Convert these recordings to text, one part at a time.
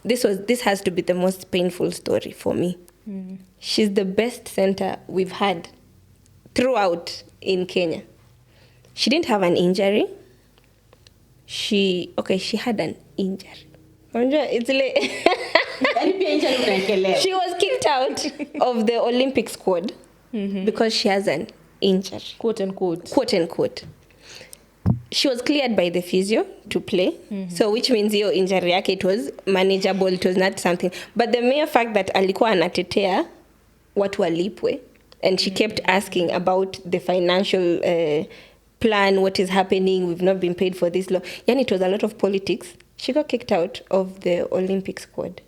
this has to be the most painful story for me. She's the best center we've had throughout in Kenya. She didn't have an injury. She had an injury. It's she was kicked out of the Olympic squad because she has an injury. Quote unquote. Quote unquote. She was cleared by the physio to play. So which means your injury yake, it was manageable, it was not something. But the mere fact that alikuwa anatetea watu walipwe, and she kept asking about the financial plan, what is happening, we've not been paid for this long. Yani it was a lot of politics. She got kicked out of the Olympic squad.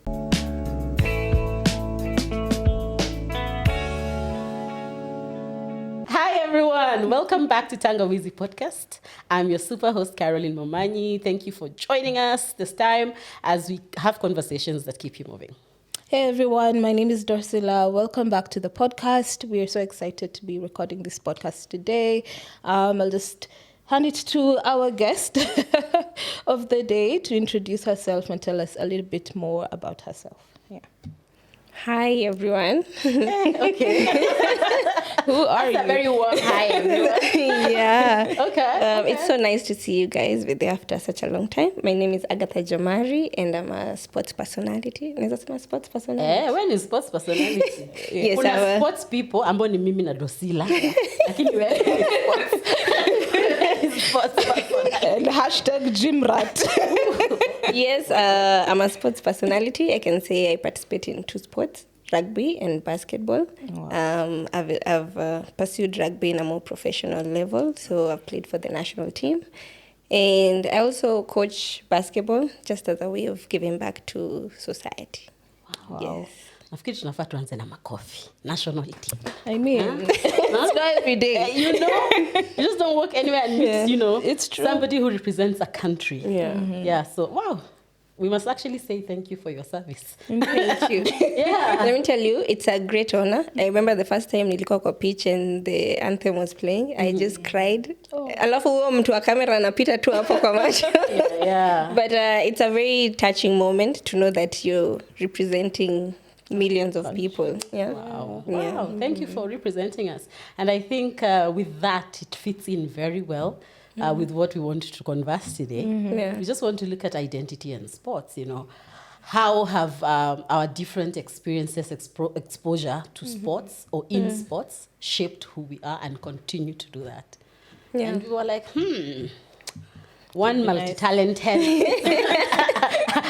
Hi everyone, welcome back to Tangawizi podcast. I'm your super host Caroline Momanyi. Thank you for joining us this time as we have conversations that keep you moving. Hey everyone, my name is Dorsila. Welcome back to the podcast. We are so excited to be recording this podcast today. I'll just hand it to our guest of the day to introduce herself and tell us a little bit more about herself. Yeah. Hi everyone. Okay. Who are you? That's a very warm hi everyone. Yeah. Okay. It's so nice to see you guys with you after such a long time. My name is Agatha Jamari and I'm a sports personality. Naweza sema sports personality? When is sports personality? Yes, Kuna sports people ambao ni mimi na Dosila. Lakini wewe sports personality. And hashtag gym rat. Yes, I'm a sports personality. I can say I participate in 2 sports, rugby and basketball. Wow. I've pursued rugby in a more professional level, so I've played for the national team. And I also coach basketball just as a way of giving back to society. Wow. Yes. Nafikiri tunafaa tuanze na makofi. Nationality. I mean, it's not every day. You just don't walk anywhere and meet, it's true. somebody who represents a country. Yeah. Yeah, so wow. We must actually say thank you for your service. Thank you. Yeah. Let me tell you, it's a great honor. I remember the first time nilikuwa kwa pitch and the anthem was playing. I just cried. Alafu huo mtu wa kamera anapita tu hapo kwa macho. Yeah. But it's a very touching moment to know that you're representing millions of people. Yeah. Wow. Yeah. Wow. Thank you for representing us. And I think with that, it fits in very well with what we want to converse today. Yeah. We just want to look at identity and sports, How have our different experiences, exposure to sports or in sports shaped who we are and continue to do that? Yeah. And we were like, one multi-talented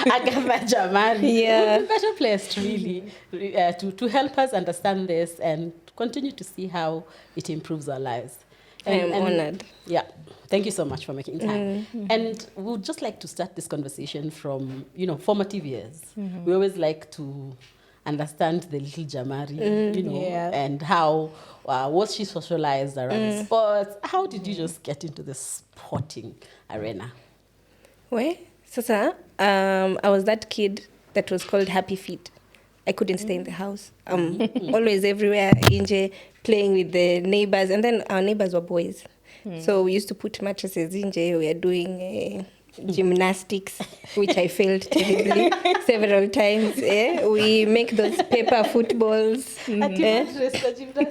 Agatha Jamari would be better placed really to help us understand this and continue to see how it improves our lives. I'm honored. Yeah, thank you so much for making time. And we would just like to start this conversation from, formative years. We always like to understand the little Jamari, and how was she socialized around sports? How did you just get into the sporting arena? Well, Sasa, I was that kid that was called Happy Feet. I couldn't stay in the house. Always everywhere, inje, playing with the neighbors. And then our neighbors were boys. So we used to put mattresses inje. We were doing gymnastics, which I failed terribly several times. We make those paper footballs.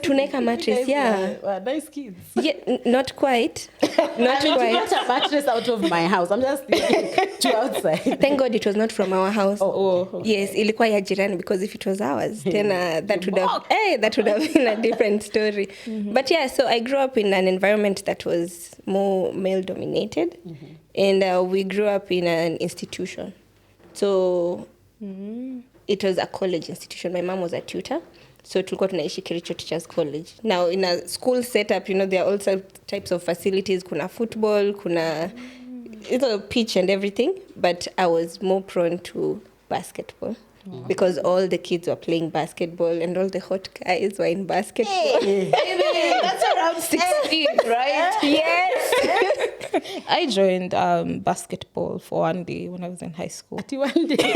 Tuneka mattress, yeah. Nice kids. Yeah, not quite. Not quite. Not a mattress out of my house. I'm just thinking to outside. Thank God it was not from our house. Okay. Yes, ilikuwa ya jirani, because if it was ours, then that would have been a different story. But yeah, so I grew up in an environment that was more male dominated. And we grew up in an institution. So it was a college institution. My mom was a tutor. So tulikuwa tunaishi Kericho Teachers College. Now in a school setup, there are also types of facilities. Kuna football, kuna pitch and everything. But I was more prone to basketball. Because all the kids were playing basketball and all the hot guys were in basketball. That's around 16, right? Yes. I joined basketball for one day when I was in high school. Ati one day.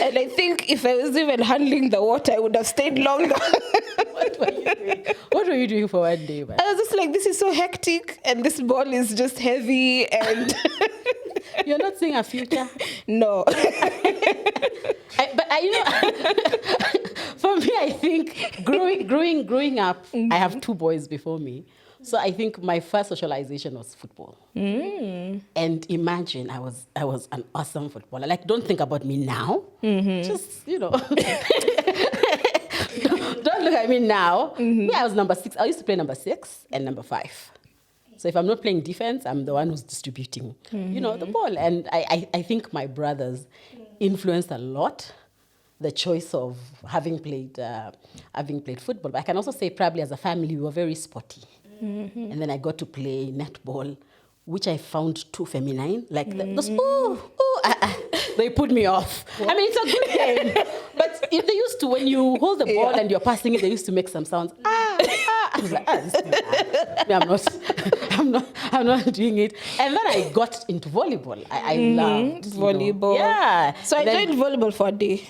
And I think if I was even handling the water, I would have stayed longer. What were you doing? What were you doing for one day, man? I was just like, this is so hectic, and this ball is just heavy, and You're not seeing a future? No. For me, I think growing up, I have two boys before me. So I think my first socialization was football. And imagine I was an awesome footballer. Like, don't think about me now. Just, don't look at me now. Me, I was number 6. I used to play number 6 and number 5. So if I'm not playing defense, I'm the one who's distributing, the ball. And I think my brothers influenced a lot the choice of having played football. But I can also say probably as a family, we were very sporty. And then I got to play netball, which I found too feminine. Like those, they put me off. I mean, it's a good game. But if they used to, when you hold the ball and you're passing it, they used to make some sounds. I was like, I'm not doing it. And then I got into volleyball. I loved volleyball. Yeah. So I joined volleyball for a day.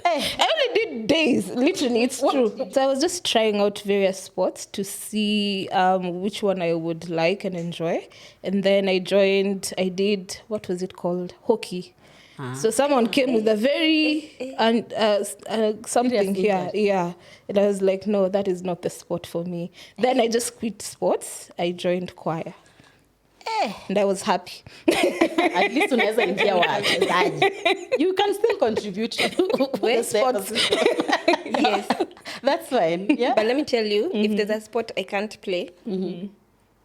I only did days, literally, it's true. So I was just trying out various sports to see which one I would like and enjoy. And then I did, what was it called? Hockey. So someone came with a very, something here. Yeah. And I was like, no, that is not the sport for me. Then I just quit sports. I joined choir. And I was happy. At least unaweza ingia wachezaji. You can still contribute to the sports. Yes. That's fine. Yeah. But let me tell you, if there's a sport I can't play,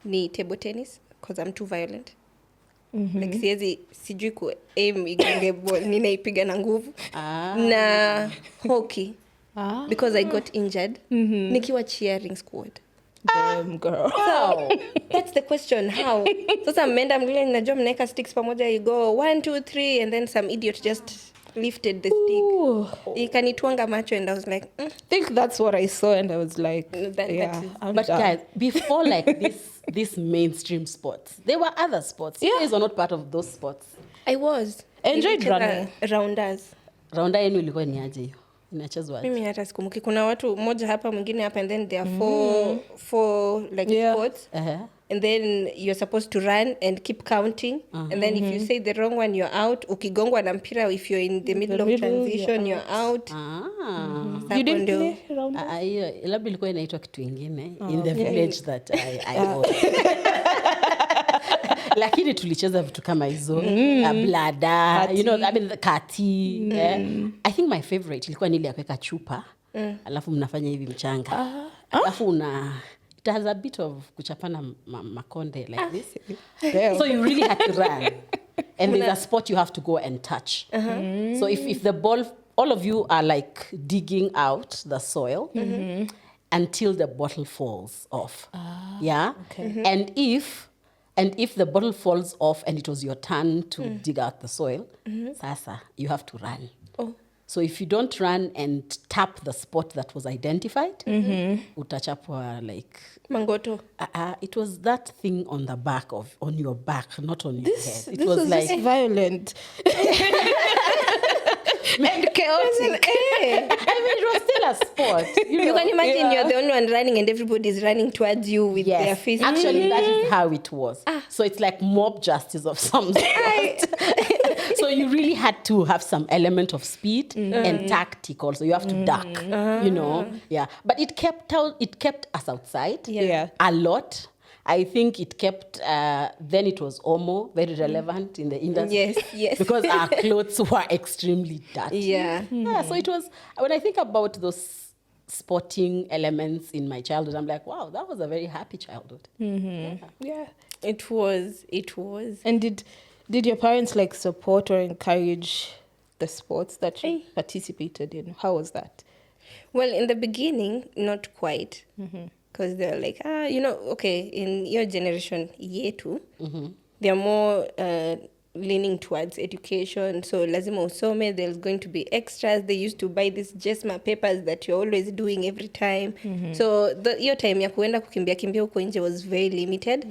ni table tennis, because I'm too violent. Like sijui ku aim igonge ball, ninaipiga na nguvu. Na hockey. Because I got injured. Nikiwa cheering squad. Damn, girl. So, that's the question. How? Sasa mmeenda mlile najua mnaeka sticks pamoja, you go 1, 2, 3, and then some idiot just lifted the stick. Ikanitwanga macho, and I was like, I think that's what I saw, and I was like, but guys, before like this mainstream sports, there were other sports. You guys were not part of those sports. I was. I enjoyed running. Rounders. Rounda yenu ilikuwa ni aje hiyo? Inachezwa aje? Mimi hata sikumbuki. Kuna watu mmoja hapa mwingine hapa, and then there are four like sports. And then you're supposed to run and keep counting. And then if you say the wrong one, you're out. Ukigongwa na mpira, if you're in the middle of transition, you're out. You didn't play around? Labda ilikuwa inaitwa kitu ingine in the village that I was. Lakini tulicheza vitu kama hizo, blada, kati. I think my favorite ilikuwa nile ya kuweka chupa, alafu mnafanya hivi mchanga. Alafu it has a bit of kuchapana makonde like this. So you really had to run. And there's a spot you have to go and touch. So if the ball, all of you are like digging out the soil until the bottle falls off. Yeah? Okay. And if the bottle falls off and it was your turn to dig out the soil, sasa, you have to run. So if you don't run and tap the spot that was identified, utachapwa like... Mangoto. It was that thing on the back on your back, not on your head. It was was like just violent. And chaotic. I mean, it was still a sport. You can imagine you're the only one running and everybody's running towards you with their fists. Actually, that is how it was. So it's like mob justice of some sort. So you really had to have some element of speed and tactic also. You have to duck, Yeah. But it kept us outside a lot. I think it kept, then it was Omo, very relevant in the industry. Yes. Because our clothes were extremely dirty. Yeah. So it was, when I think about those sporting elements in my childhood, I'm like, wow, that was a very happy childhood. Yeah. It was. And did your parents like support or encourage the sports that you participated in? How was that? Well, in the beginning, not quite. Because they're like, okay, in your generation, yetu, they're more leaning towards education. So lazima usome, there's going to be extras. They used to buy these JESMA papers that you're always doing every time. So your time ya kuenda kukimbia huko nje was very limited.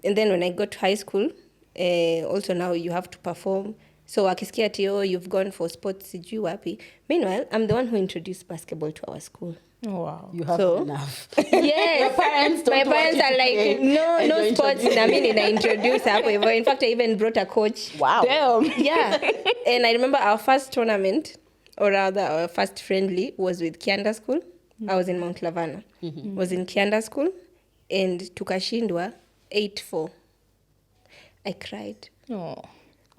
And then when I got to high school, also now you have to perform. So akisikia ati, you've gone for sports, sijui wapi. Meanwhile, I'm the one who introduced basketball to our school. Oh, wow. You have So- enough. Yes. Your parents don't My want parents you are to like, play no and sports. you're I mean, I introduce hapo hivyo. In fact, I even brought a coach. Wow. Damn. Yeah. And I remember our first tournament, or rather our first friendly, was with Kianda School. I was in Mount Lavana. Was in Kianda School. And tukashindwa 8-4. I cried. Oh.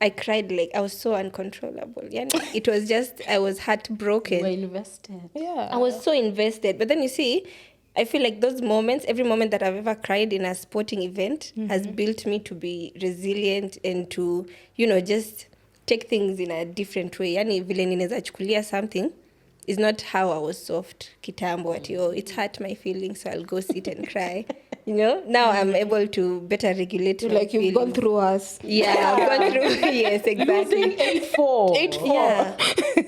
I cried like I was so uncontrollable. Yeah, it was just I was heartbroken. You were invested. Yeah. I was so invested. But then you see, I feel like those moments, every moment that I've ever cried in a sporting event has built me to be resilient and to, just take things in a different way. Yani vile ninaweza chukulia something is not how I was soft kitambo at it's hurt my feelings, so I'll go sit and cry. Now I'm able to better regulate my Like you've gone feelings. through us. Yeah, I've gone through. Yes, exactly. Losing 8-4. 8-4. Yeah.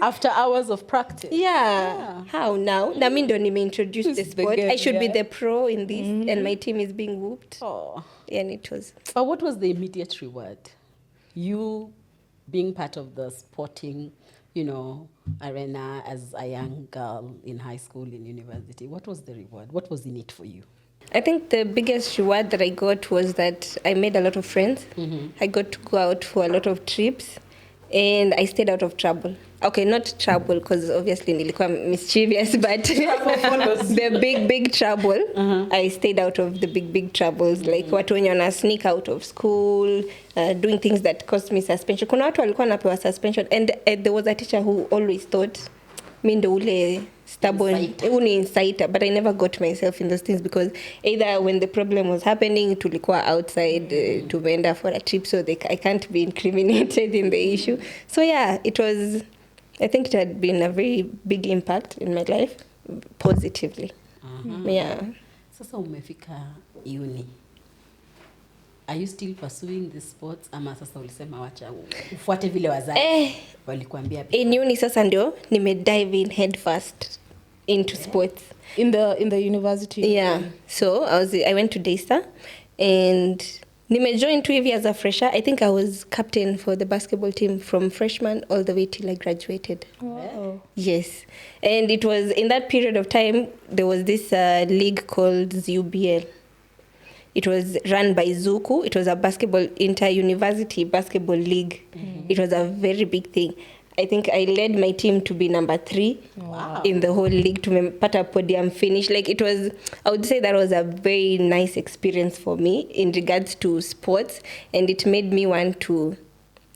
After hours of practice. Yeah. How now? Na mi ndo nimeintroduce the This is the sport. game, I should be yeah. the pro in this, and my team is being whooped. Oh. And it was. But what was the immediate reward? You being part of the sporting, arena as a young girl in high school, in university. What was the reward? What was in it for you? I think the biggest reward that I got was that I made a lot of friends. I got to go out for a lot of trips, and I stayed out of trouble. Okay, not trouble because obviously nilikuwa mischievous, but the big trouble. I stayed out of the big troubles, like watu wenye wana sneak out of school, doing things that cost me suspension. Kuna watu walikuwa napewa suspension, and there was a teacher who always thought mi ndo ule stubborn uni inciter, but I never got myself in those things because either when the problem was happening tulikuwa outside tumeenda for a trip, so I can't be incriminated in the issue. So yeah, I think it had been a very big impact in my life positively. Yeah. Sasa umefika uni. Are you still pursuing the sports ama sasa ulisema wacha ufuate vile wazazi walikuambia? In uni sasa ndio dive in head first into sports. In the university. Yeah. So I went to Daystar and joined 2 years as a fresher. I think I was captain for the basketball team from freshman all the way till I graduated. Wow. Yes. And it was in that period of time, there was this league called ZUBL. It was run by Zuku. It was a inter-university basketball league. It was a very big thing. I think I led my team to be number 3 in the whole league, to tumepata podium finish. Like I would say that was a very nice experience for me in regards to sports, and it made me want to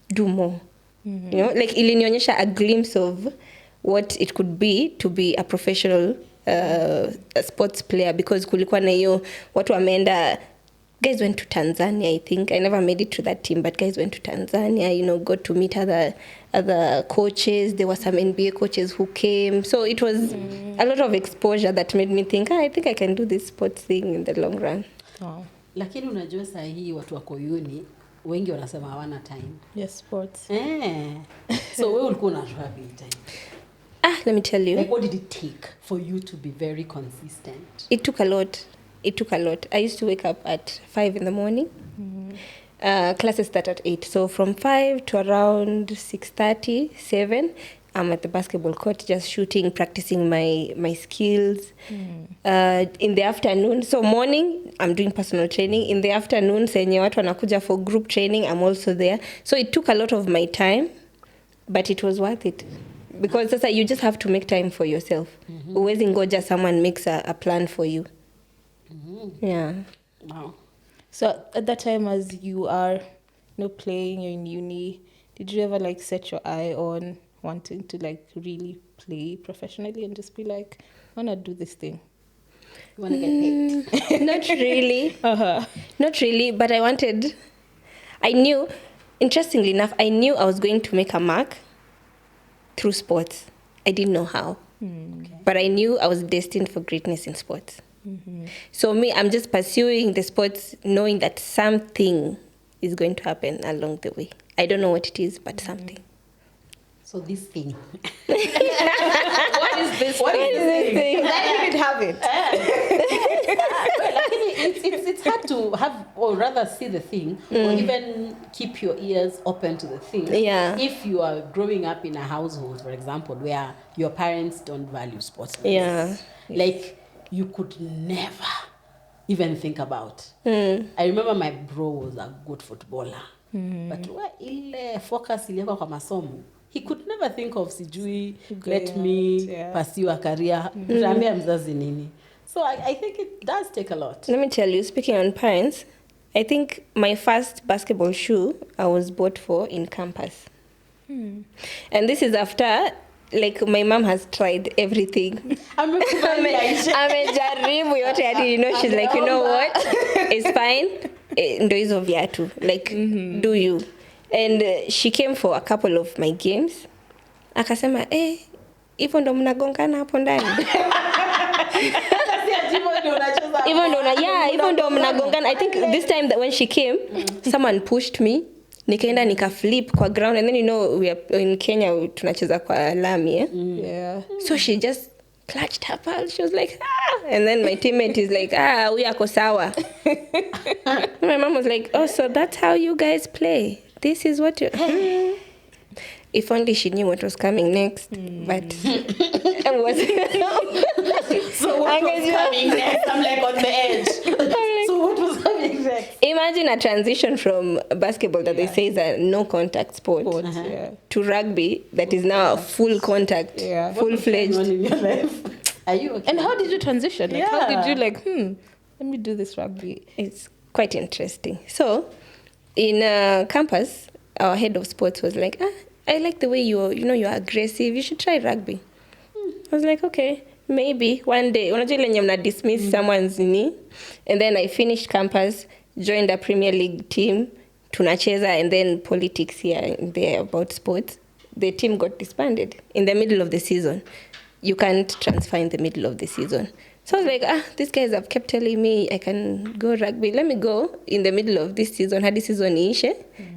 do more. Like ilinionyesha a glimpse of what it could be to be a professional a sports player, because kulikuwa na hiyo watu wameenda. Guys went to Tanzania, I think. I never made it to that team, but guys went to Tanzania, got to meet other coaches. There were some NBA coaches who came. So it was a lot of exposure that made me think, I think I can do this sports thing in the long run. Wow. Lakini unajua saa hii watu wako uni, wengi wanasema hawana time. Yes, sports. So wewe ulikuwa unatoa time? Let me tell you. Like, what did it take for you to be very consistent? It took a lot. I used to wake up at 5 in the morning. Classes start at 8. So from 5 to around 6:30, 7, I'm at the basketball court just shooting, practicing my skills. In the afternoon, so morning, I'm doing personal training. In the afternoon, senye watu wanakuja for group training, I'm also there. So it took a lot of my time, but it was worth it. Because sasa you just have to make time for yourself. Uwezi ngoja someone makes a plan for you. Yeah. Wow. So at that time, as you are playing, you're in uni, did you ever set your eye on wanting to really play professionally and just be like, I want to do this thing? You want to get paid? Not really. Not really, but I knew, interestingly enough, I knew I was going to make a mark through sports. I didn't know how. Okay. But I knew I was destined for greatness in sports. So I'm just pursuing the sports knowing that something is going to happen along the way. I don't know what it is, but something. So this thing. What is this? What is this thing? I didn't have it. it's hard to have, or rather see the thing, or even keep your ears open to the thing. Yeah. If you are growing up in a household, for example, where your parents don't value sports. Yeah. Like, you could never even think about. I remember my bro was a good footballer. But ile focus iliwekwa kwa masomo, he could never think of sijui let me pursue a career. Utaambia mzazi nini? So I think it does take a lot. Let me tell you, speaking on parents, I think my first basketball shoe I was bought for in campus. And this is after, like, my mom has tried everything. Amejaribu yote hadi, you know, she's like, you know what? It's fine. Ndo hizo viatu. Like, do you? And she came for a couple of my games. Akasema, hivyo ndo mnagongana hapo ndani. Hivyo ndo mnagongana. I think this time that when she came, someone pushed me. Nikaenda nikaflip kwa ground, and then, you know, we are in Kenya, tunacheza kwa lami. Yeah. So she just clutched her pulse. She was like, and then my teammate is like, we ako sawa. My mom was like, oh, so that's how you guys play. This is what you... If only she knew what was coming next. But it was... So what was coming next? I'm like on the edge. So what was coming next? Imagine a transition from basketball that they say is a no contact sport to rugby that is now a full contact, full-fledged. In your life? Are you okay? And how did you transition? Like, how did you let me do this rugby? It's quite interesting. So in campus, our head of sports was like, I like the way you're aggressive. You should try rugby. I was like, okay, maybe one day. Unajua ile mna dismiss someone's knee. And then I finished campus, joined a Premier League team, tunacheza, and then politics here and there about sports. The team got disbanded in the middle of the season. You can't transfer in the middle of the season. So I was like, these guys have kept telling me I can go rugby. Let me go in the middle of this season. Hadi season iishe.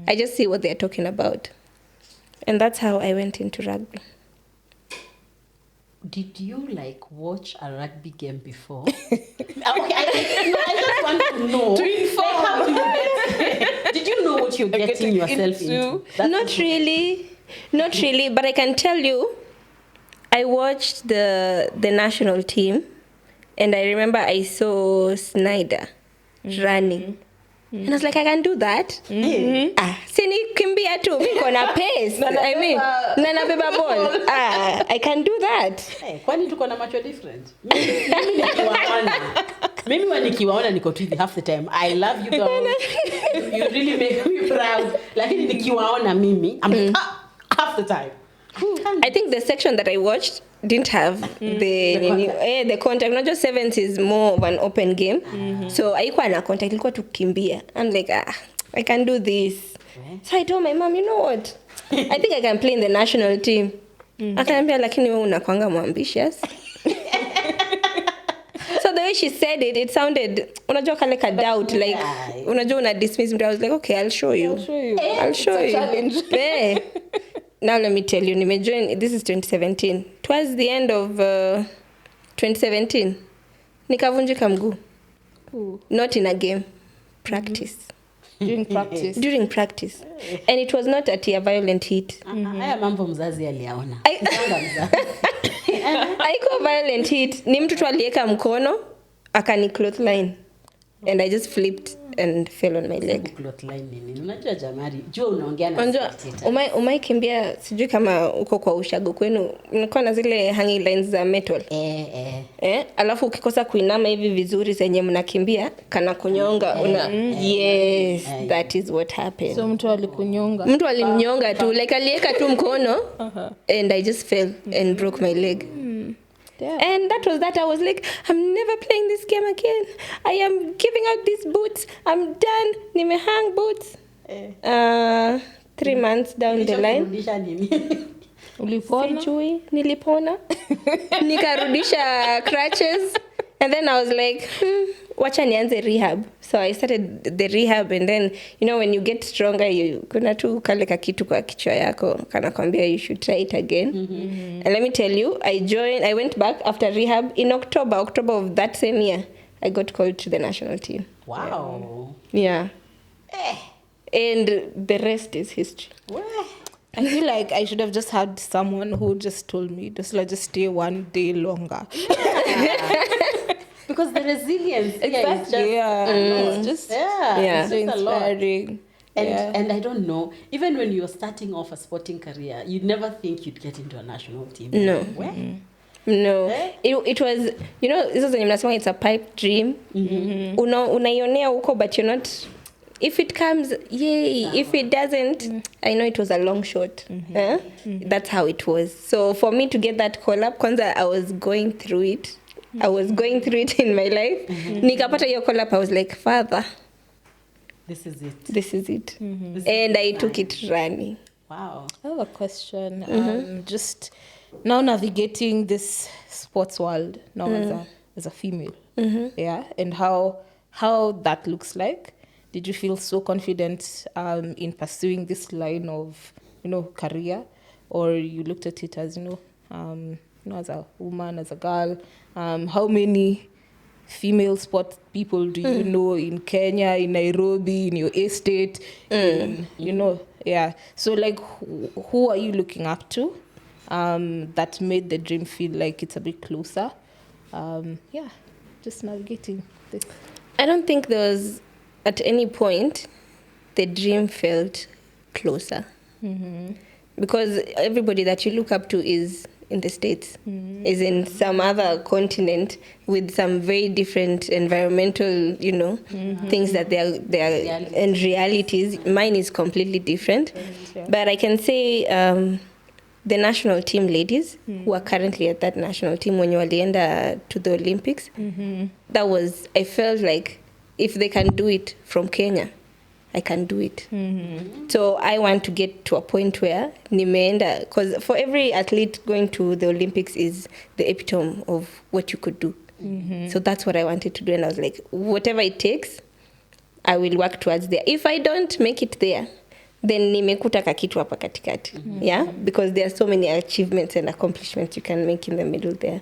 I just see what they're talking about. And that's how I went into rugby. Did you watch a rugby game before? Okay, I just want to know. To inform. How do you get? Did you know what you're getting yourself into? Not really. But I can tell you, I watched the national team, and I remember I saw Snyder running. And I was like, I can do that. Sini kimbia tu, miko na pace. I mean, na nabeba ball. I can do that. Kwani tuko na macho different? Mimi nikiwaona niko tu half the time. I love you girls. You really make me proud. Lakini nikiwaona mimi, I'm half the time. I think the section that I watched didn't have the contact. Not just sevens is more of an open game. So haikuwa na contact, ilikuwa tukimbia. I'm like, I can do this. So I told my mom, you know what? I think I can play in the national team. Akaniambia, lakini wewe unakuanga ambitious. So the way she said it, it sounded, unajua kale ka doubt, like, unajua una dismiss me. I was like, okay, I'll show you. I'll show you. Challenge. Now let me tell you, this is 2017. Towards the end of 2017, nikavunjika mguu. Not in a game, practice. During practice. During practice. And it was not a violent hit. Haya mambo mzazi aliyaona. Haikuwa violent hit. Ni mtu tu aliweka mkono, akani clothesline. And I just flipped and fell on my leg. Clothesline nini? Unajua Jamari, jua unaongea na spectator. Umai kimbia, sijui kama uko kwa ushago kwenu, unakuwa na zile hanging lines za metal. Alafu ukikosa kuinama hivi vizuri zenye mnakimbia, kana kunyonga. Yes, that is what happened. So mtu alikunyonga. Mtu alimnyonga tu, like aliweka tu mkono, and I just fell and broke my leg. Yeah. And that was that. I was like, I'm never playing this game again. I am giving out these boots. I'm done. Nimehang boots. 3 months down the line. Ulipona? Sijui, nilipona. Nikarudisha crutches. And then I was like, wacha nianze rehab. So I started the rehab, and then, you know, when you get stronger, kuna tu kale kakitu kwa kichwa yako, kana kwambia you should try it again. And let me tell you, I went back after rehab in October of that same year. I got called to the national team. Wow. Yeah. And the rest is history. I feel like I should have just had someone who just told me, just stay one day longer. Because the resilience, Exactly. it's just so inspiring. And I don't know, even when you're starting off a sporting career, you'd never think you'd get into a national team. No. Where? No. It was, it's a pipe dream. Unaionea huko, but you're not. If it comes, yay. If it doesn't, I know it was a long shot. That's how it was. So for me to get that call up, kwanza I was going through it. I was going through it in my life. Nikapata hiyo call up, I was like, Father, this is it. This is it. And I took it running. Wow. I have a question. Just now navigating this sports world now as a female. Yeah, and how that looks like. Did you feel so confident in pursuing this line of, career, or you looked at it as, as a woman, as a girl? How many female sport people do you know in Kenya, in Nairobi, in your estate? So like, who are you looking up to that made the dream feel like it's a bit closer? Just navigating this. I don't think there was, at any point, the dream felt closer. Because everybody that you look up to is in the States, is in some other continent with some very different environmental, things that they are and realities. Mine is completely different. But I can say the national team ladies who are currently at that national team when you walienda to the Olympics, that was, I felt like if they can do it from Kenya, I can do it. So I want to get to a point where nimeenda, because for every athlete going to the Olympics is the epitome of what you could do. So that's what I wanted to do, and I was like, whatever it takes, I will work towards there. If I don't make it there, then nimekuta kakitu hapa katikati. Because there are so many achievements and accomplishments you can make in the middle there.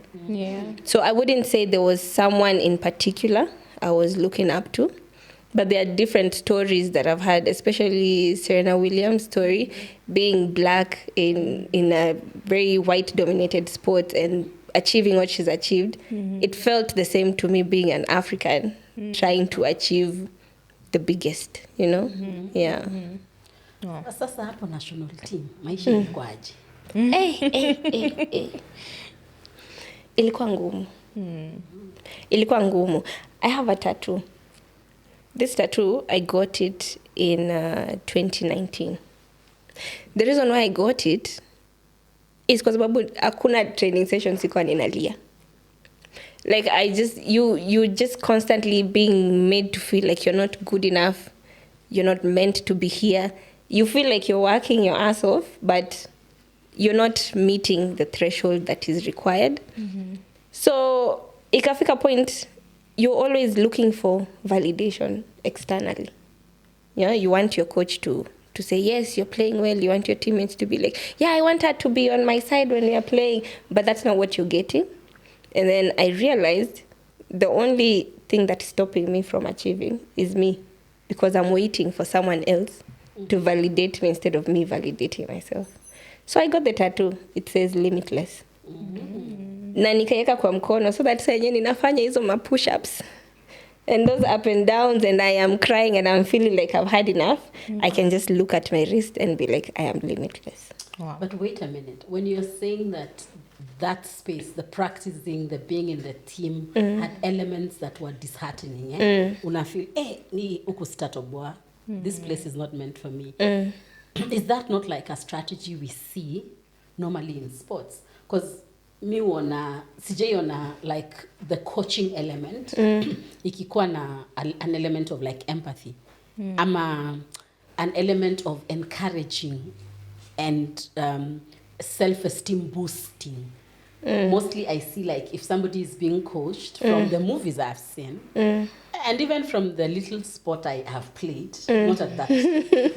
So I wouldn't say there was someone in particular I was looking up to, but there are different stories that I've had, especially Serena Williams' story, being black in a very white-dominated sport and achieving what she's achieved. It felt the same to me being an African, trying to achieve the biggest, Sasa hapo national team, maisha ilikuwaje? Ilikuwa ngumu. I have a tattoo. This tattoo, I got it in 2019. The reason why I got it is because hakuna training sessions sikuwa ninalia. Like you just constantly being made to feel like you're not good enough, you're not meant to be here. You feel like you're working your ass off, but you're not meeting the threshold that is required. So ikafika point, you're always looking for validation externally. You want your coach to say, yes, you're playing well. You want your teammates to be like, yeah, I want her to be on my side when we are playing. But that's not what you're getting. And then I realized the only thing that's stopping me from achieving is me, because I'm waiting for someone else to validate me instead of me validating myself. So I got the tattoo. It says limitless. Na nikaweka kwa mkono so that yenyewe ninafanya hizo ma push-ups and those up and downs, and I am crying and I'm feeling like I've had enough. I can just look at my wrist and be like, I am limitless. Wow. But wait a minute. When you're saying that space, the practicing, the being in the team had elements that were disheartening, una feel, ni uku statoboa. This place is not meant for me. Is that not like a strategy we see normally in sports? Because sijaiona like the coaching element ikikuwa na an element of like empathy ama an element of encouraging and self-esteem boosting. Mostly I see like if somebody is being coached from the movies I've seen, And even from the little sport I have played, not at that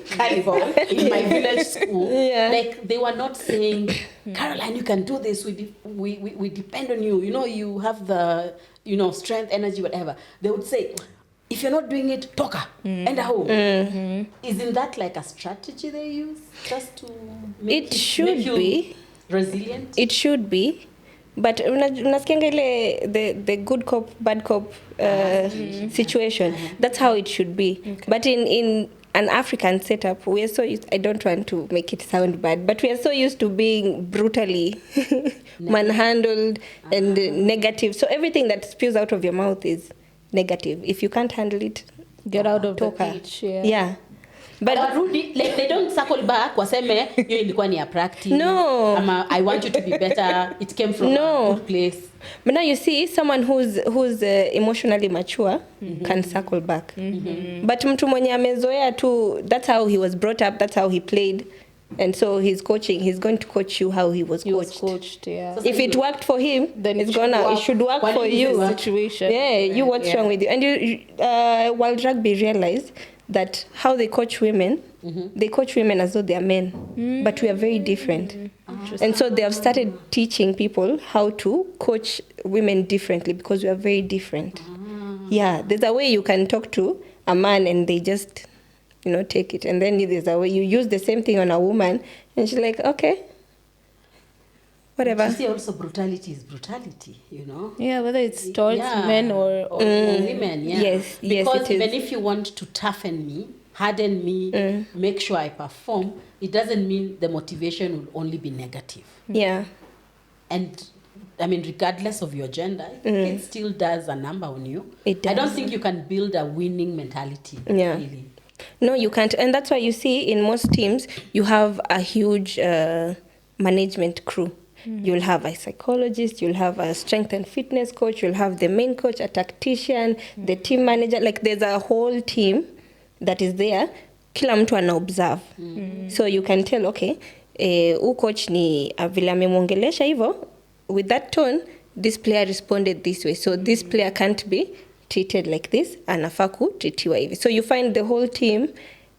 caliber, in my village school, like they were not saying, Caroline, you can do this. We depend on you. You know, you have the, strength, energy, whatever. They would say, if you're not doing it, toka, and home. Isn't that like a strategy they use just to make you resilient? It should be. But unasikianga ile the good cop, bad cop situation. That's how it should be. Okay. But in an African setup, we are so used, I don't want to make it sound bad, but we are so used to being brutally manhandled and negative. So everything that spews out of your mouth is negative. If you can't handle it, get out of the pitch. Yeah. But Rudy, like they don't circle back waseme hiyo ilikuwa ni a practice. No. I want you to be better. It came from a good place. But now you see someone who's emotionally mature can circle back. But mtu mwenye amezoea tu, that's how he was brought up, that's how he played. And so he's going to coach you how he was coached. Yeah. So if it worked for him, then it should work for you. Situation. Yeah, you what's wrong with you? And World Rugby realized that how they coach women, they coach women as though they are men, but we are very different. And so they have started teaching people how to coach women differently because we are very different. Yeah, there's a way you can talk to a man and they just, take it. And then there's a way you use the same thing on a woman and she's like, okay, whatever. You see, also brutality is brutality, Yeah, whether it's towards men or women, Yes, because it even is. if you want to toughen me, harden me, make sure I perform, it doesn't mean the motivation will only be negative. Yeah. And I mean, regardless of your gender, it still does a number on you. It does. I don't think you can build a winning mentality. Yeah. Really. No, you can't. And that's why you see in most teams, you have a huge management crew. You'll have a psychologist, you'll have a strength and fitness coach, you'll have the main coach, a tactician, the team manager. Like there's a whole team that is there. Kila mtu ana observe. So you can tell, okay, coach ni vile amemwongelesha hivyo, with that tone, this player responded this way. So this player can't be treated like this, anafaa kutritiwa hivi. So you find the whole team,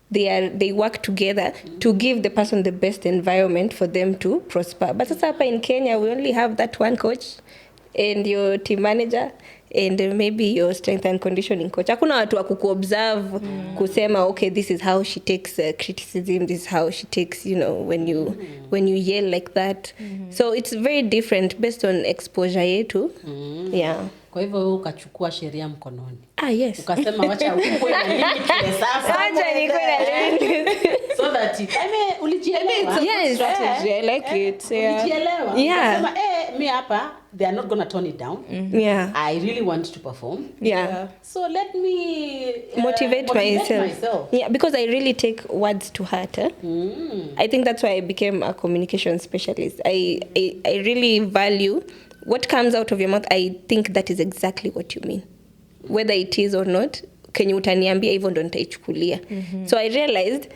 they work together to give the person the best environment for them to prosper. But sasa hapa in Kenya, we only have that one coach and your team manager and maybe your strength and conditioning coach. Hakuna watu wa kukuobserve, kusema, okay, this is how she takes criticism, this is how she takes, when you yell like that. So it's very different based on exposure yetu. Yeah. Kwa hivyo ukachukua sheria mkononi. Yes. Ukasema wacha ukue na limit ya sasa. Wacha niko na limit. So that ulijielewa. Yes. Strategy. I like it. Yeah. Ulijielewa. Yeah. Ukasema mi hapa they are not going to turn it down. Yeah. I really want to perform. Yeah. So let me motivate myself. Yeah, because I really take words to heart. I think that's why I became a communication specialist. I really value what comes out of your mouth. I think that is exactly what you mean. Whether it is or not, kenye utaniambia hivyo ndo nitaichukulia. So I realized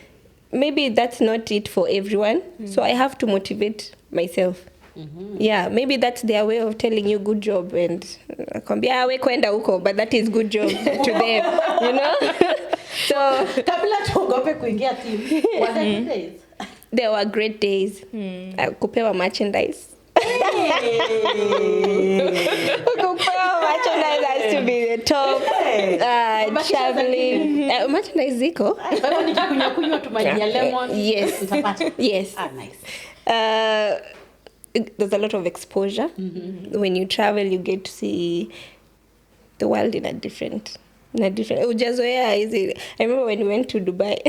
maybe that's not it for everyone. So I have to motivate myself. Yeah, maybe that's their way of telling you good job and kwambia we kwenda huko, but that is good job to them, So kabla tuogope kuingia team, were there good days? There were great days. Kupewa merchandise. Kupewa merchandise has to be the top. Traveling. Merchandise ziko. Kwa hiyo nikikunywa tu maji ya lemon. Yes. Utapata. Yes. Nice. There's a lot of exposure. When you travel, you get to see the world in a different. Ujazoea easy. I remember when we went to Dubai.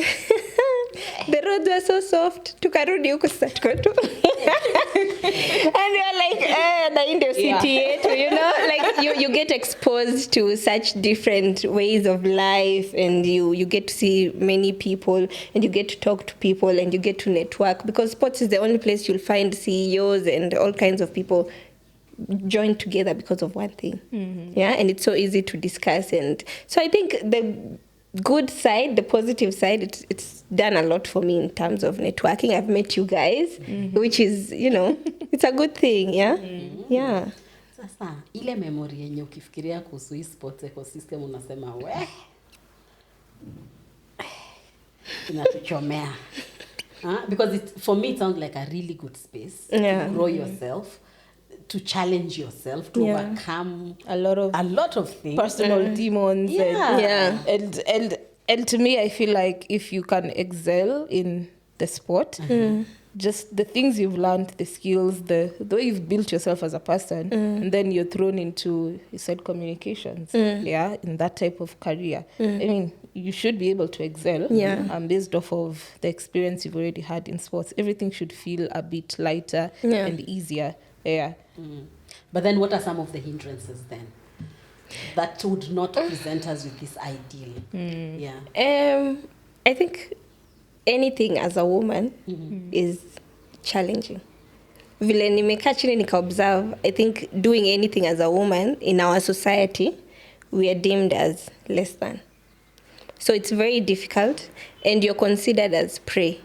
The roads were so soft. Tukarudi huko sasa tuko tu. And we are like, na ndio city yetu, like you get exposed to such different ways of life, and you get to see many people, and you get to talk to people, and you get to network, because sports is the only place you'll find CEOs and all kinds of people joined together because of one thing. Yeah, and it's so easy to discuss. And so I think the good side, the positive side, it's done a lot for me in terms of networking. I've met you guys, which is, it's a good thing. Yeah. Yeah. Sasa ile memory yenye ukifikiria kuhusu hii sports ecosystem unasema inatuchomea. Because for me it sounds like a really good space to grow yourself, to challenge yourself, to overcome a lot of things, personal demons. And to me, I feel like if you can excel in the sport, just the things you've learned, the skills, the way you've built yourself as a person, and then you're thrown into, you said, communications, in that type of career. I mean, you should be able to excel based off of the experience you've already had in sports. Everything should feel a bit lighter and easier. Yeah. But then what are some of the hindrances then that would not present us with this ideal? I think anything as a woman is challenging. Vile nimekaa chini nika-observe, I think doing anything as a woman in our society, we are deemed as less than. So it's very difficult, and you're considered as prey.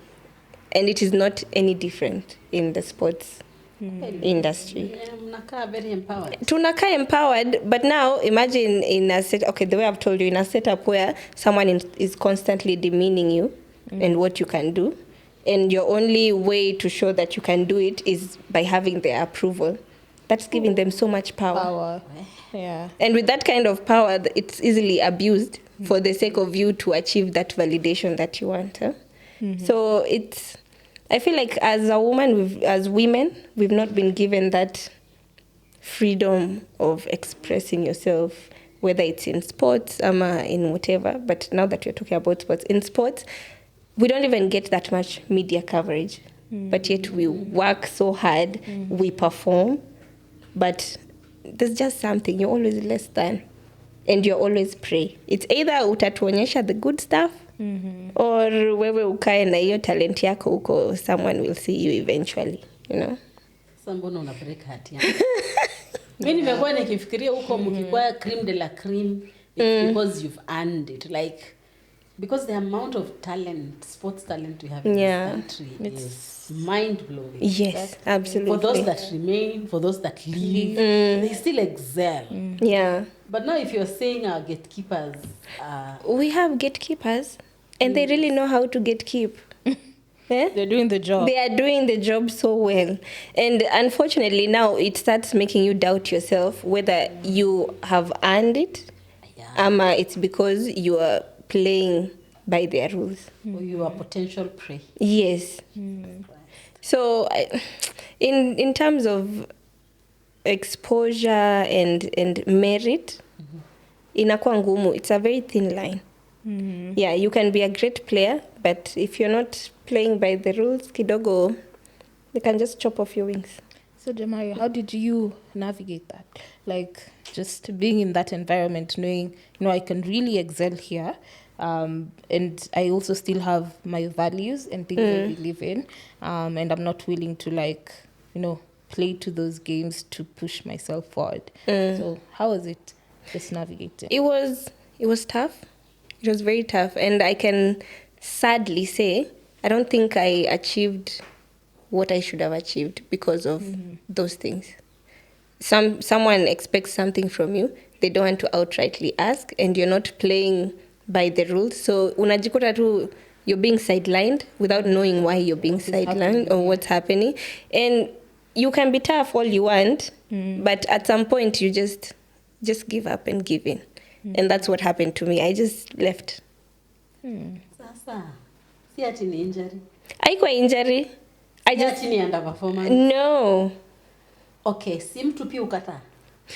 And it is not any different in the sports industry. Mnakaa very empowered. Tunaka empowered, but now imagine in a set, the way I've told you, in a setup where someone is constantly demeaning you and what you can do, and your only way to show that you can do it is by having their approval. That's giving them so much power. Yeah. And with that kind of power, it's easily abused for the sake of you to achieve that validation that you want. So I feel like as a woman, as women, we've not been given that freedom of expressing yourself, whether it's in sports or in whatever. But now that you're talking about sports, in sports, we don't even get that much media coverage. But yet we work so hard, we perform, but there's just something, you're always less than, and you're always prey. It's either utatuonyesha the good stuff, or wewe ukae na hiyo talent yako huko, someone will see you eventually, you know. Sasa mbona una break heart yangu? Mimi nimekuwa nikifikiria huko mkikuwa cream de la cream, it's because you've earned it, like because the amount of talent, sports talent we have in this country is mind-blowing. Yes, absolutely. For those that remain, for those that leave, they still excel. Yeah. But now if you're saying our gatekeepers... we have gatekeepers, and they really know how to gatekeep. They're doing the job. They are doing the job so well. And unfortunately now it starts making you doubt yourself whether you have earned it, it's because you are playing by their rules. Or you are potential prey. Yes. So in terms of exposure and merit, inakuwa ngumu. It's a very thin line. Yeah, you can be a great player, but if you're not playing by the rules, kidogo, they can just chop off your wings. So Jamari, how did you navigate that? Like just being in that environment, knowing, I can really excel here. And I also still have my values and things I believe in. And I'm not willing to play to those games to push myself forward. So how was it just navigating? It was tough. It was very tough. And I can sadly say, I don't think I achieved what I should have achieved because of those things. Someone expects something from you. They don't want to outrightly ask, and you're not playing by the rules. So unajikuta tu you're being sidelined without knowing why you're being sidelined or what's happening. And you can be tough all you want, but at some point you just give up and give in. And that's what happened to me. I just left. Sasa, si ati ni injury. Haikuwa injury. Si ati ni underperformance. No. Okay, si mtu pia ukata.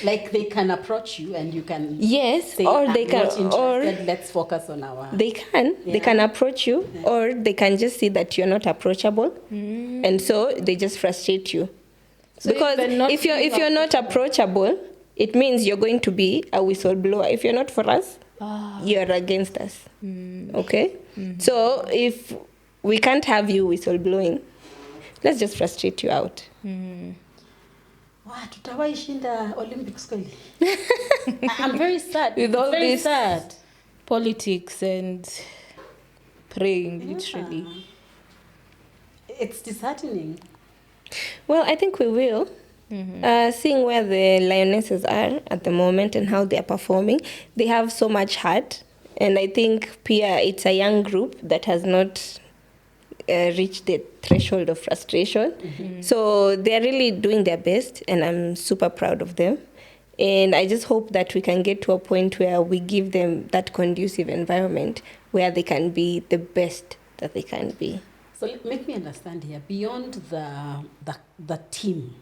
Like they can approach you and you can say, or they can, not interested, let's focus on our... They can approach you, or they can just see that you're not approachable, and so they just frustrate you. So because if you're not approachable, it means you're going to be a whistleblower. If you're not for us, you're against us. Okay? So if we can't have you whistleblowing, let's just frustrate you out. Wow, tutawahi shinda Olympics kweli. I'm very sad. With all this politics and praying, literally. It's disheartening. Well, I think we will. Seeing where the Lionesses are at the moment and how they are performing, they have so much heart. And I think Pia, it's a young group that has not reached the threshold of frustration. So they're really doing their best, and I'm super proud of them. And I just hope that we can get to a point where we give them that conducive environment where they can be the best that they can be. So make me understand here, beyond the team,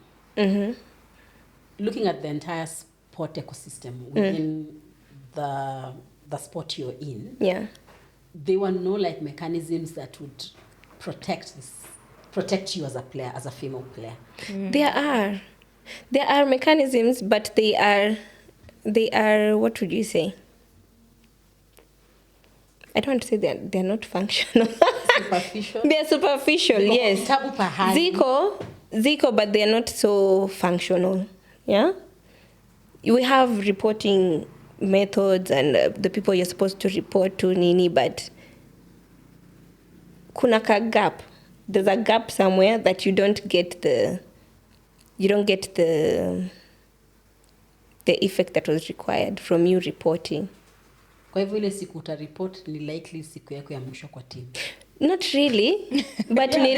looking at the entire sport ecosystem within the sport you're in, there were no like mechanisms that would protect you as a player, as a female player. There are mechanisms, but they are what would you say? I don't want to say they're not functional. Superficial? They're superficial, yes. Ziko, but they're not so functional. Yeah? We have reporting methods and the people you're supposed to report to, Nini, but kuna ka gap. There's a gap somewhere that you don't get the effect that was required from you reporting. Kwa hivyo ile siku utareport ni likely siku yako ya mwisho kwa team. Not really, but ni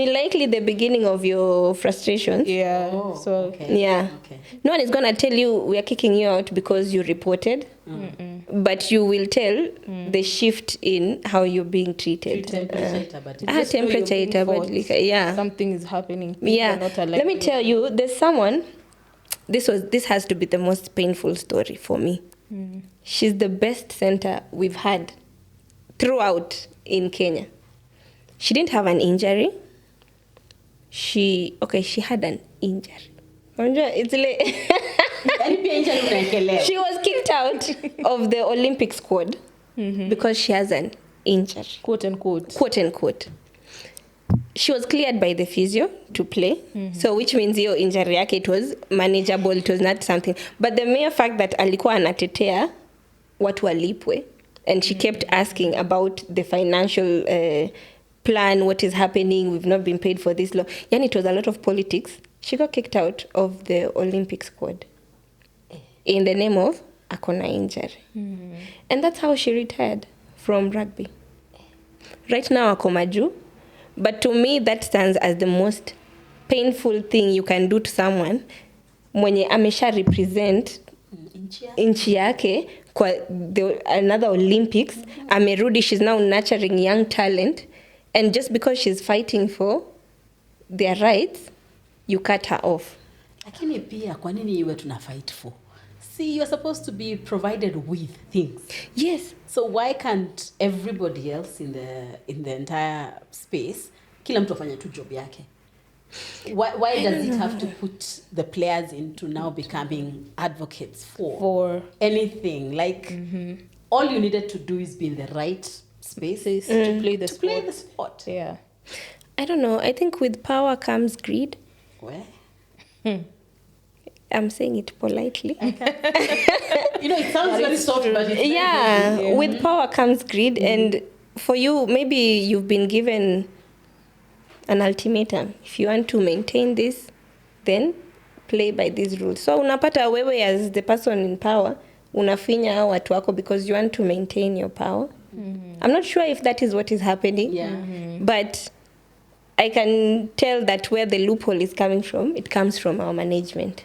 likely the beginning of your frustrations. Yeah. Oh, so okay. Yeah. Okay. No one is going to tell you we are kicking you out because you reported. But you will tell the shift in how you're being treated. Temperature itabadilika. Yeah. Something is happening. People Yeah. are not alive. Let me tell you, there's someone, this has to be the most painful story for me. She's the best center we've had throughout in Kenya. She didn't have an injury. She had an injury. It's she was kicked out of the Olympic squad because she has an injury. Quote unquote. Quote unquote. She was cleared by the physio to play. So which means your injury yake, it was manageable, it was not something. But the mere fact that alikuwa anatetea watu walipwe, and she kept asking about the financial plan, what is happening, we've not been paid for this long. Yani it was a lot of politics. She got kicked out of the Olympic squad in the name of akona injury. And that's how she retired from rugby. Right now ako maju. But to me, that stands as the most painful thing you can do to someone mwenye amesha represent nchi yake kwa another Olympics. Amerudi, she's now nurturing young talent. And just because she's fighting for their rights, you cut her off. Lakini pia kwa nini iwe tuna fight for? See, you're supposed to be provided with things. Yes. So why can't everybody else in the entire space kila mtu afanye tu job yake? Why does it have to put the players into now becoming advocates for anything? Like all you needed to do is be in the right spaces to play the sport. Play the sport. Yeah. I don't know. I think with power comes greed. Where? I'm saying it politely. It sounds very soft, but it's yeah, with power comes greed. And for you, maybe you've been given an ultimatum. If you want to maintain this, then play by these rules. So unapata wewe as the person in power, unafinya hao watu wako because you want to maintain your power. I'm not sure if that is what is happening. Yeah. But I can tell that where the loophole is coming from, it comes from our management.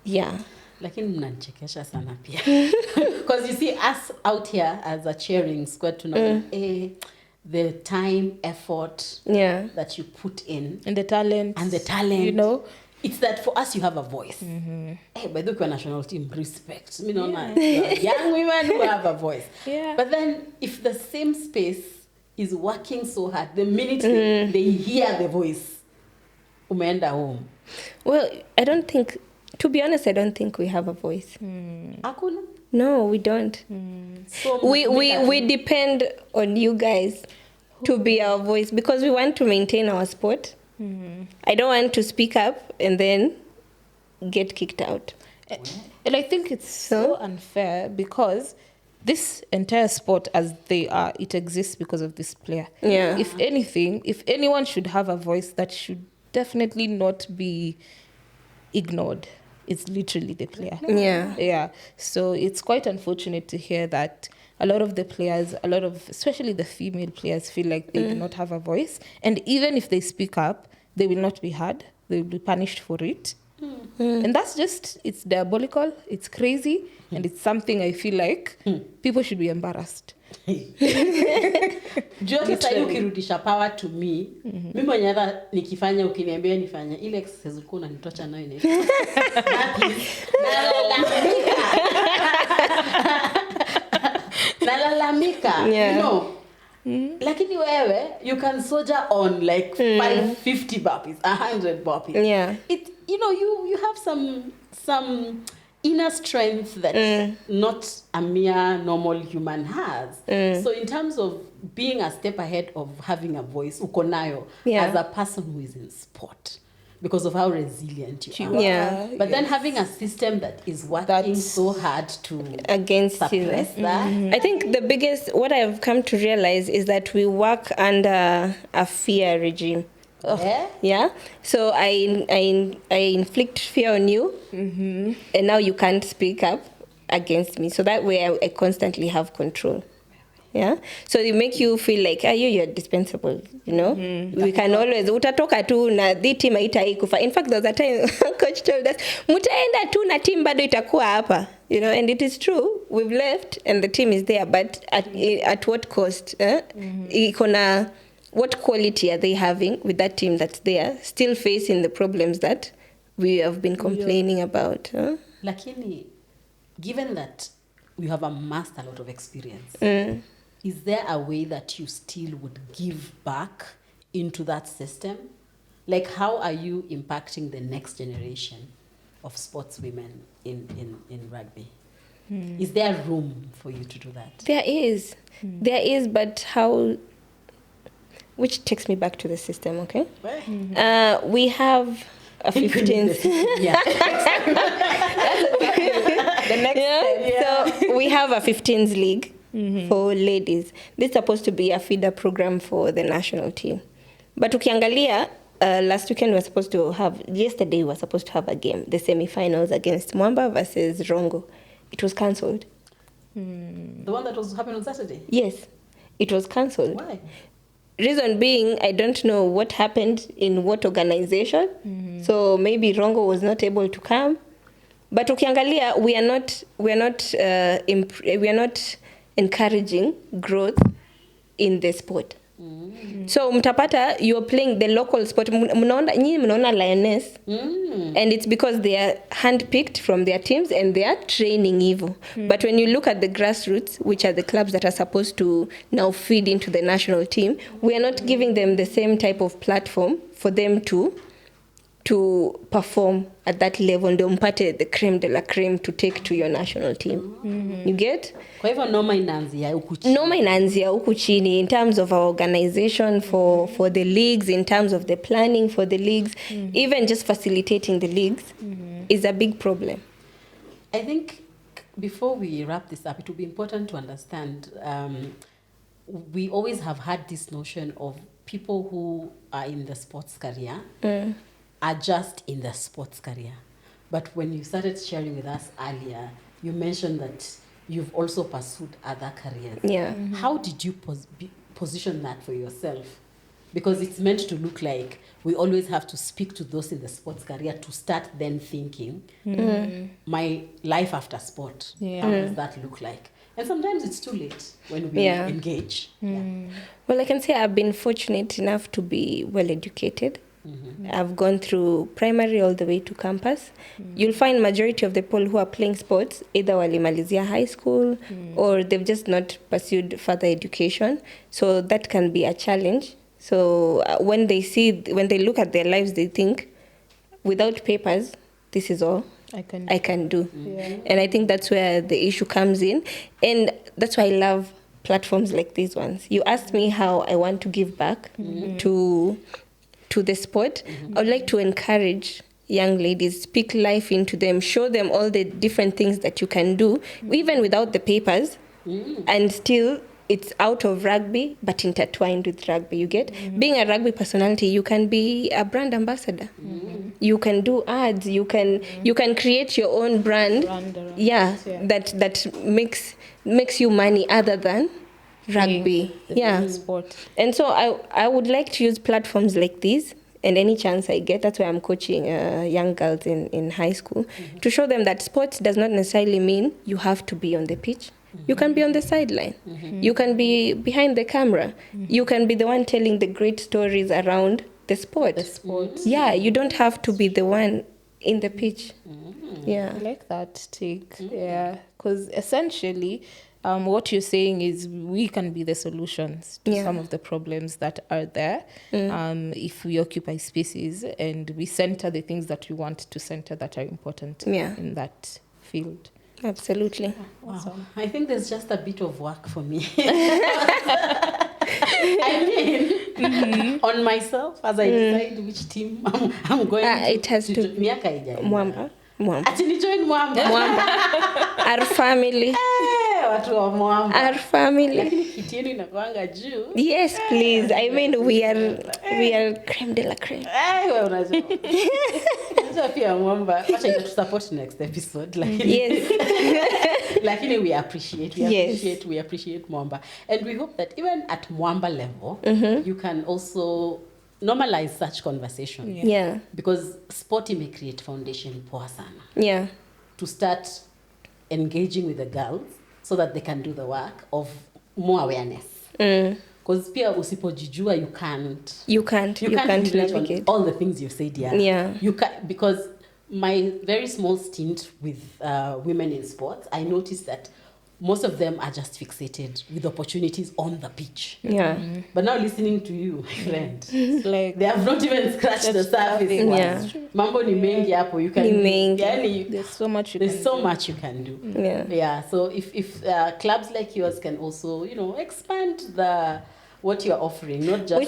Yeah. Lakini mnanichekesha sana pia. Because you see us out here as a cheering squad to know the time, effort that you put in. And the talent. It's that for us you have a voice. Hey, by the way, national team, respect. Young women who have a voice. Yeah. But then if the same space is working so hard, the minute they hear the voice, umeenda home. Well, to be honest, I don't think we have a voice. Hakuna? No, we don't. So we depend on you guys to be our voice because we want to maintain our sport. I don't want to speak up and then get kicked out. And I think it's so unfair because this entire sport as they are, it exists because of this player. Yeah. If anything, if anyone should have a voice, that should definitely not be ignored. It's literally the player. Yeah. So it's quite unfortunate to hear that a lot of the players, especially the female players, feel like they do not have a voice. And even if they speak up, they will not be heard. They will be punished for it. And that's just, it's diabolical, it's crazy, and it's something I feel like people should be embarrassed. Sasa ukirudisha power to me, mimi mwenye hata nikifanya ukiniambia nifanye ile exercise ulikuwa unanitocha nayo inaitwa nalalamika, you know. Lakini wewe, you can soldier on like 550 burpees, 100 burpees. Yeah. It, you know, you have some inner strength that not a mere normal human has. So in terms of being a step ahead of having a voice, uko nayo as a person who is in sport, because of how resilient you are. Yeah. But then having a system that is working so hard to against suppress that. I think the biggest, what I've come to realize is that we work under a fear regime. Yeah. So I inflict fear on you, and now you can't speak up against me. So that way I constantly have control. Yeah. So they make you feel like, you're dispensable, you know. We can always, utatoka tu na the team haitaikufa. In fact, there was a time coach told us, mutaenda tu na team bado itakuwa hapa. You know, and it is true. We've left and the team is there, but at what cost? Ikona, what quality are they having with that team that's there, still facing the problems that we have been complaining about? Lakini, given that you have amassed a lot of experience, is there a way that you still would give back into that system? Like, how are you impacting the next generation of sportswomen in rugby? Is there room for you to do that? There is. There is, but how... Which takes me back to the system, okay? We have a 15th... The next step. So we have a 15s league for ladies. This is supposed to be a feeder program for the national team. But ukiangalia, last weekend yesterday we were supposed to have a game, the semi-finals against Mwamba versus Rongo. It was cancelled. The one that was happening on Saturday? Yes, it was cancelled. Why? Reason being, I don't know what happened in what organization. So maybe Rongo was not able to come. But ukiangalia, we are not encouraging growth in the sport. So mtapata, you're playing the local sport. Mnaona Lioness, and it's because they are handpicked from their teams and they are training evil. But when you look at the grassroots, which are the clubs that are supposed to now feed into the national team, we are not giving them the same type of platform for them to perform at that level. Ndio mpate the creme de la creme to take to your national team. You get? Kwa hivyo noma inaanzia huku chini in terms of our organization for the leagues, in terms of the planning for the leagues, even just facilitating the leagues is a big problem. I think before we wrap this up, it will be important to understand, we always have had this notion of people who are in the sports career are just in the sports career. But when you started sharing with us earlier, you mentioned that you've also pursued other careers. Yeah. How did you position that for yourself? Because it's meant to look like we always have to speak to those in the sports career to start then thinking, my life after sport, how does that look like? And sometimes it's too late when we engage. Well, I can say I've been fortunate enough to be well educated. I've gone through primary all the way to campus. You'll find majority of the people who are playing sports either walimalizia high school or they've just not pursued further education. So that can be a challenge. So when they look at their lives, they think, without papers, this is all I can do. And I think that's where the issue comes in. And that's why I love platforms like these ones. You asked me how I want to give back to the sport. I would like to encourage young ladies, speak life into them, show them all the different things that you can do, even without the papers, and still it's out of rugby, but intertwined with rugby, you get? Being a rugby personality, you can be a brand ambassador. You can do ads. You can create your own brand. That makes you money other than rugby. Sport. And so I would like to use platforms like these, and any chance I get. That's why I'm coaching young girls in high school, to show them that sports does not necessarily mean you have to be on the pitch. You can be on the sideline. You can be behind the camera. You can be the one telling the great stories around the sport. Yeah, you don't have to be the one in the pitch. Yeah. I like that take. Yeah, because essentially, what you're saying is we can be the solutions to some of the problems that are there if we occupy spaces and we center the things that we want to center that are important in that field. Absolutely. Awesome. I think there's just a bit of work for me. I mean, on myself, as I decide which team I'm going to. It has to be Mwamba. Ati ni join Mwamba. Our family. Watu wa Mwamba. Our family. Lakini kiti yenu inakuanga juu. Yes, please. I mean, we are creme de la creme. Wewe unajua. Unajua pia Mwamba. Wacha ita support next episode. Lakini, yes. Lakini we appreciate Mwamba. And we hope that even at Mwamba level, you can also normalize such conversation. Yeah. Because sport may create foundation poa sana. Yeah. To start engaging with the girls so that they can do the work of more awareness. Because pia usipojijua you can't navigate all the things you've said here. Yeah. You can, because my very small stint with women in sports, I noticed that most of them are just fixated with opportunities on the pitch. Yeah. But now listening to you, my friend, like they have not even scratched the surface. Yeah. Mambo ni mengi hapo. You can there's so much you can do. Yeah. Yeah. So if clubs like yours can also, expand what you're offering, not just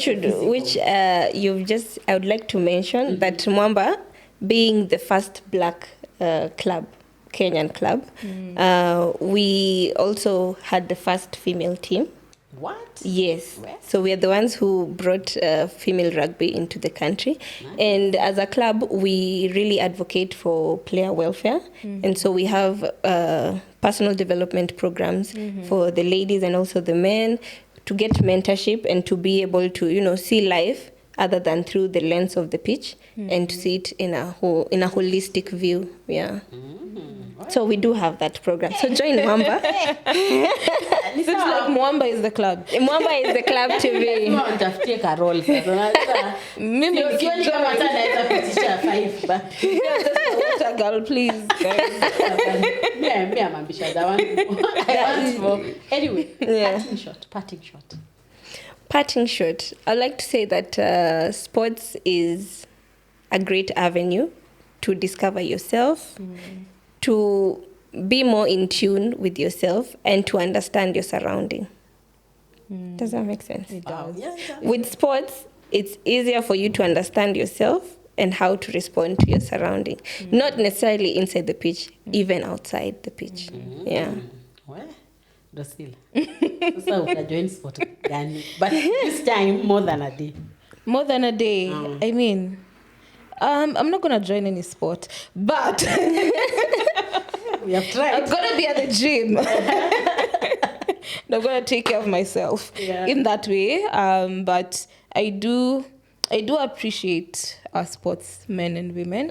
I would like to mention that Mwamba, being the first black club, Kenyan club, we also had the first female team. What? Yes. Where? So we are the ones who brought female rugby into the country. Nice. And as a club, we really advocate for player welfare. And so we have personal development programs for the ladies and also the men to get mentorship and to be able to, see life other than through the lens of the pitch and to see it in a holistic view. Yeah. So we do have that program. So join Mwamba. It's like Mwamba is the club. Mwamba is the club to be. Nitafutie Carol sasa. Mimi sioni kama hata naweza kutisha 5 but water girl please. Me I'm ambitious. I want more. Anyway, Parting shot. I'd like to say that sports is a great avenue to discover yourself, to be more in tune with yourself, and to understand your surrounding. Does that make sense? It does. Yeah. With sports, it's easier for you to understand yourself and how to respond to your surrounding. Not necessarily inside the pitch, even outside the pitch. Yeah. Well, Dosil. So we join sport gani, but this time more than a day. More than a day. I mean, I'm not gonna join any sport, but we have tried. I'm gonna be at the gym. I'm gonna take care of myself in that way. But I do appreciate our sportsmen and women,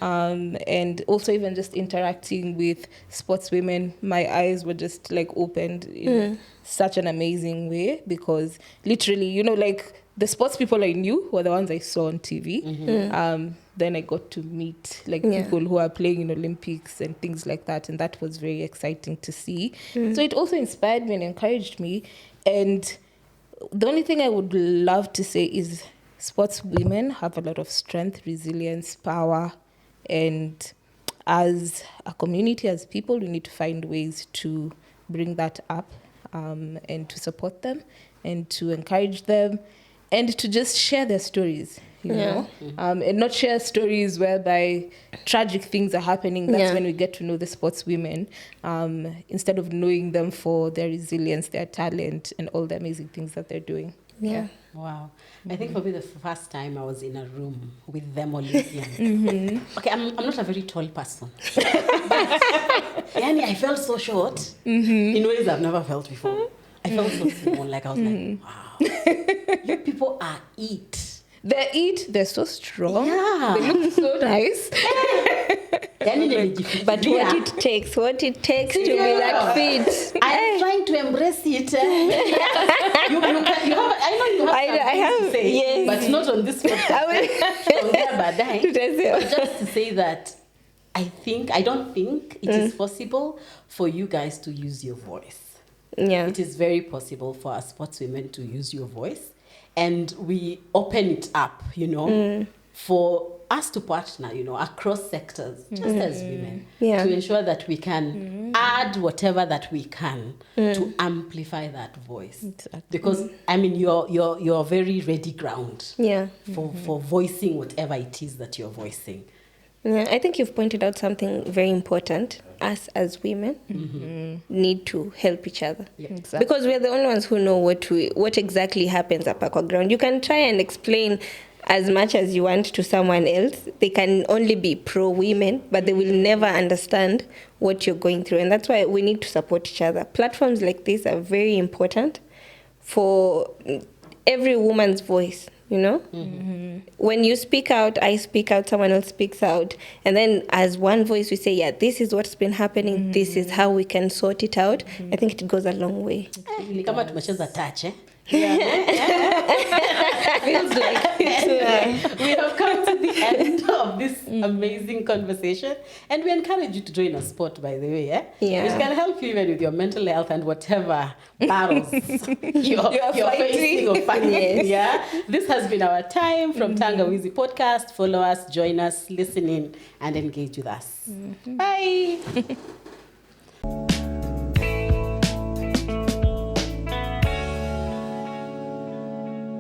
and also even just interacting with sportswomen, my eyes were just like opened in such an amazing way, because literally, like the sports people I knew were the ones I saw on TV. Then I got to meet people who are playing in Olympics and things like that, and that was very exciting to see. So it also inspired me and encouraged me. And the only thing I would love to say is sports women have a lot of strength, resilience, power, and as a community, as people, we need to find ways to bring that up, and to support them and to encourage them and to just share their stories, you know, and not share stories whereby tragic things are happening. That's when we get to know the sports women, instead of knowing them for their resilience, their talent, and all the amazing things that they're doing. Yeah. Wow. I think for me, the first time I was in a room with them Olympians. Okay, I'm not a very tall person. Yani, I felt so short in ways I've never felt before. I felt so small. Like I was like, wow, you people are it. They're so strong. Yeah. They look so nice. But what it takes to be that fit. I'm trying to embrace it. I know you have something to say, yes. but not on this podcast. But just to say that I don't think it is possible for you guys to use your voice. Yeah. It is very possible for us sportswomen to use your voice. And we open it up, for us to partner, across sectors, just as women, to ensure that we can add whatever that we can to amplify that voice. Exactly. Because, I mean, you're very ready ground for voicing whatever it is that you're voicing. Yeah, I think you've pointed out something very important. Us as women need to help each other. Yeah. Exactly. Because we're the only ones who know what exactly happens up our ground. You can try and explain as much as you want to someone else. They can only be pro-women, but they will never understand what you're going through. And that's why we need to support each other. Platforms like this are very important for every woman's voice. When you speak out, I speak out, someone else speaks out, and then as one voice we say, yeah, this is what's been happening, this is how we can sort it out. I think it goes a long way. Ni kama tumecheza touch, Feels like we have come to the end of this amazing conversation, and we encourage you to join a sport, by the way, Yeah. which can help you even with your mental health and whatever battles you're facing or fighting. Yes. Yeah, this has been our time from Tangawizi podcast. Follow us, join us, listen in, and engage with us. Bye.